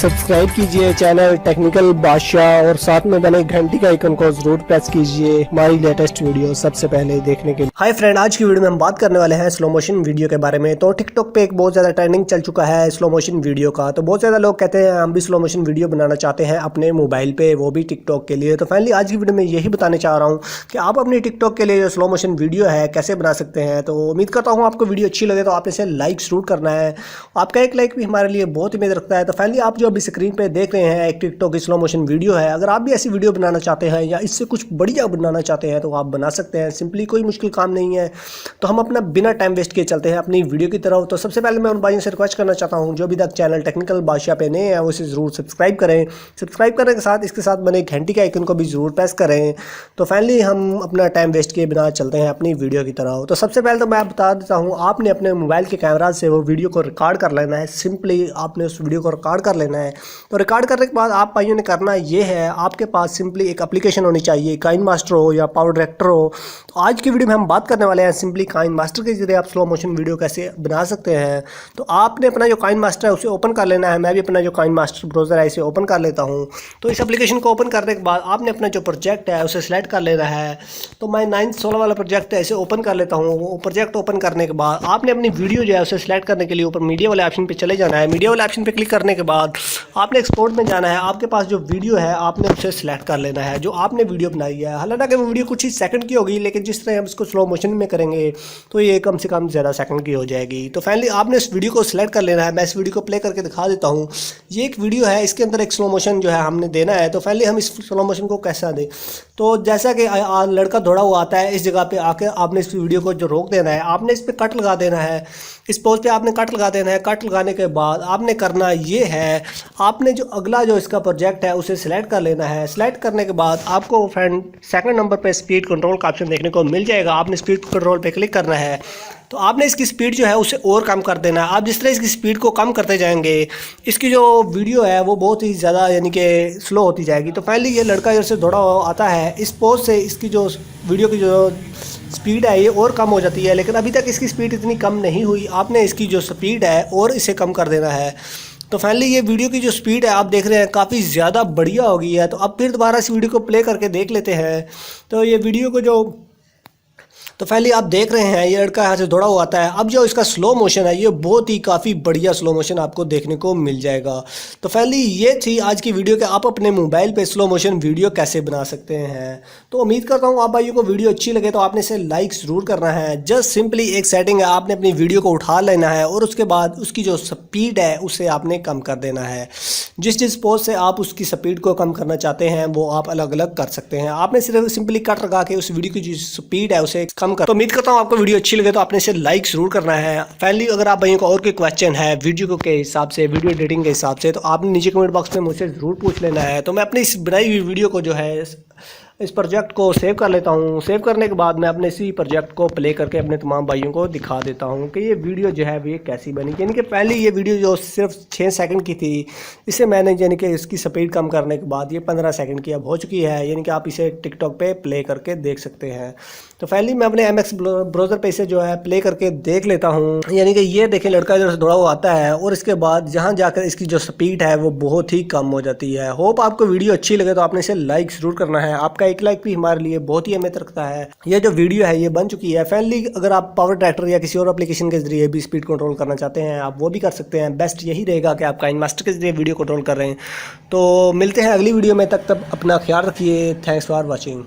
Subscribe कीजिए channel technical बादशाह और साथ में बने घंटी का आइकन को जरूर प्रेस कीजिए हमारी लेटेस्ट वीडियो सबसे पहले देखने के लिए। हाय फ्रेंड, आज की वीडियो में हम बात करने वाले हैं स्लो मोशन वीडियो के बारे में। तो टिकटॉक पे एक बहुत ज़्यादा ट्रेंडिंग चल चुका है स्लो मोशन वीडियो का। तो बहुत ज़्यादा लोग कहते हैं हम भी स्लो मोशन वीडियो बनाना चाहते हैं अपने मोबाइल पे, वो भी टिकटॉक के लिए। तो फाइनली आज की वीडियो में यही बताने चाह रहा हूँ कि आप अपनी टिकटॉक के लिए जो स्लो मोशन वीडियो है कैसे बना सकते हैं। तो उम्मीद करता हूँ आपको वीडियो अच्छी लगे तो आप इसे लाइक जरूर करना है। आपका एक लाइक भी हमारे लिए बहुत उम्मीद रखता है। तो फाइनली आप जो अभी स्क्रीन पे देख रहे हैं एक टिकटॉक की स्लो मोशन वीडियो है। अगर आप भी ऐसी वीडियो बनाना चाहते हैं या इससे कुछ बढ़िया बनाना चाहते हैं तो आप बना सकते हैं। सिंपली कोई मुश्किल काम नहीं है। तो हम अपना बिना टाइम वेस्ट किए चलते हैं अपनी वीडियो की तरफ। तो सबसे पहले मैं उन भाइयों से रिक्वेस्ट करना चाहता हूं जो अभी तक चैनल टेक्निकल बादशाह पे नए हैं वो इसे जरूर सब्सक्राइब करें। सब्सक्राइब करने के साथ इसके साथ बने घंटी के आइकन को भी जरूर प्रेस करें। तो फाइनली हम अपना टाइम वेस्ट किए बिना चलते हैं अपनी वीडियो की तरफ। तो सबसे पहले तो मैं बता देता हूँ, आपने अपने मोबाइल के कैमरा से वो वीडियो को रिकॉर्ड कर लेना है। सिंपली आपने उस वीडियो को रिकॉर्ड कर लेना है। तो रिकॉर्ड करने के बाद आप भाइयों ने करना ये है, आपके पास सिंपली एक एप्लीकेशन होनी चाहिए, काइनमास्टर हो या पावर डायरेक्टर हो। तो आज की वीडियो में हम बात करने वाले हैं सिंपली काइनमास्टर के जरिए आप स्लो मोशन वीडियो कैसे बना सकते हैं। तो आपने अपना जो काइनमास्टर है उसे ओपन कर लेना है। मैं भी अपना जो काइनमास्टर ब्राउज़र है इसे ओपन कर लेता हूँ। तो इस एप्लीकेशन को ओपन करने के बाद आपने अपना जो प्रोजेक्ट है उसे सिलेक्ट कर लेना है। तो मैं 9/16 वाला प्रोजेक्ट है इसे ओपन कर लेता हूँ। वो प्रोजेक्ट ओपन करने के बाद आपने अपनी वीडियो जो है उसे सिलेक्ट करने के लिए ऊपर मीडिया वाले ऑप्शन पर चले जाना है। मीडिया वाले ऑप्शन पर क्लिक करने के बाद आपने एक्सपोर्ट में जाना है। आपके पास जो वीडियो है आपने उसे सिलेक्ट कर लेना है जो आपने वीडियो बनाई है। हालांकि वो वीडियो कुछ ही सेकंड की होगी, लेकिन जिस तरह हम इसको स्लो मोशन में करेंगे तो ये कम से कम ज़्यादा सेकंड की हो जाएगी। तो फाइनली आपने इस वीडियो को सिलेक्ट कर लेना है। मैं इस वीडियो को प्ले करके दिखा देता हूँ। ये एक वीडियो है, इसके अंदर एक स्लो मोशन जो है हमने देना है। तो फाइनली हम इस स्लो मोशन को कैसा दें, तो जैसा कि लड़का दौड़ा हुआ आता है इस जगह पे आके आपने इस वीडियो को जो रोक देना है, आपने इस पर कट लगा देना है। इस पोज पे आपने कट लगा देना है। कट लगाने के बाद आपने करना ये है, आपने जो अगला जो इसका प्रोजेक्ट है उसे सिलेक्ट कर लेना है। सिलेक्ट करने के बाद आपको फ्रेंड सेकंड नंबर पे स्पीड कंट्रोल का ऑप्शन देखने को मिल जाएगा। आपने स्पीड कंट्रोल पे क्लिक करना है। तो आपने इसकी स्पीड जो है उसे और कम कर देना है। आप जिस तरह इसकी स्पीड को कम करते जाएंगे इसकी जो वीडियो है वो बहुत ही ज़्यादा यानी कि स्लो होती जाएगी। तो फाइनली ये लड़का जैसे दौड़ा आता है इस पोज से इसकी जो वीडियो की जो स्पीड है ये और कम हो जाती है, लेकिन अभी तक इसकी स्पीड इतनी कम नहीं हुई। आपने इसकी जो स्पीड है और इसे कम कर देना है। तो फाइनली ये वीडियो की जो स्पीड है आप देख रहे हैं काफ़ी ज़्यादा बढ़िया हो गई है। तो अब फिर दोबारा इस वीडियो को प्ले करके देख लेते हैं। तो ये वीडियो को जो तो फाइनली आप देख रहे हैं ये लड़का यहाँ से दौड़ा हुआ आता है। अब जो इसका स्लो मोशन है ये बहुत ही काफ़ी बढ़िया स्लो मोशन आपको देखने को मिल जाएगा। तो फाइनली ये थी आज की वीडियो कि आप अपने मोबाइल पे स्लो मोशन वीडियो कैसे बना सकते हैं। तो उम्मीद करता हूँ आप भाइयों को वीडियो अच्छी लगे तो आपने इसे लाइक ज़रूर करना है। जस्ट सिंपली एक सेटिंग है, आपने अपनी वीडियो को उठा लेना है और उसके बाद उसकी जो स्पीड है उसे आपने कम कर देना है। जिस पोज से आप उसकी स्पीड को कम करना चाहते हैं वो आप अलग अलग कर सकते हैं। आपने सिर्फ सिंपली कट लगा के उस वीडियो की जो स्पीड है उसे कम कर। तो उम्मीद करता हूँ आपको वीडियो अच्छी लगे तो आपने इसे लाइक जरूर करना है। फाइनली अगर आप भाइयों को और कोई क्वेश्चन है वीडियो के हिसाब से, वीडियो एडिटिंग के हिसाब से, तो आपने नीचे कमेंट बॉक्स में मुझसे ज़रूर पूछ लेना है। तो मैं अपनी इस बनाई हुई वीडियो को जो है इस प्रोजेक्ट को सेव कर लेता हूँ। सेव करने के बाद मैं अपने इसी प्रोजेक्ट को प्ले करके अपने तमाम भाइयों को दिखा देता हूँ कि ये वीडियो जो है ये कैसी बनी। यानी कि पहले ये वीडियो जो सिर्फ 6 सेकंड की थी, इसे मैंने यानी कि इसकी स्पीड कम करने के बाद ये 15 सेकंड की अब हो चुकी है। यानी कि आप इसे टिकटॉक पे प्ले करके देख सकते हैं। तो फाइनली मैं अपने MX ब्राउज़र पे इसे जो है प्ले करके देख लेता हूँ। यानी कि ये देखें लड़का जो दौड़ा हुआ आता है और इसके बाद जहाँ जाकर इसकी जो स्पीड है वो बहुत ही कम हो जाती है। होप आपको वीडियो अच्छी लगे तो आपने इसे लाइक ज़रूर करना है। आपका एक लाइक भी हमारे लिए बहुत ही अहमियत रखता है। ये जो वीडियो है ये बन चुकी है। फाइनली अगर आप पावर डायरेक्टर या किसी और एप्लीकेशन के जरिए भी स्पीड कंट्रोल करना चाहते हैं आप वो भी कर सकते हैं। बेस्ट यही रहेगा कि आप काइनमास्टर के जरिए वीडियो कंट्रोल कर रहे हैं। तो मिलते हैं अगली वीडियो में, तब अपना ख्याल रखिए। Thanks for watching.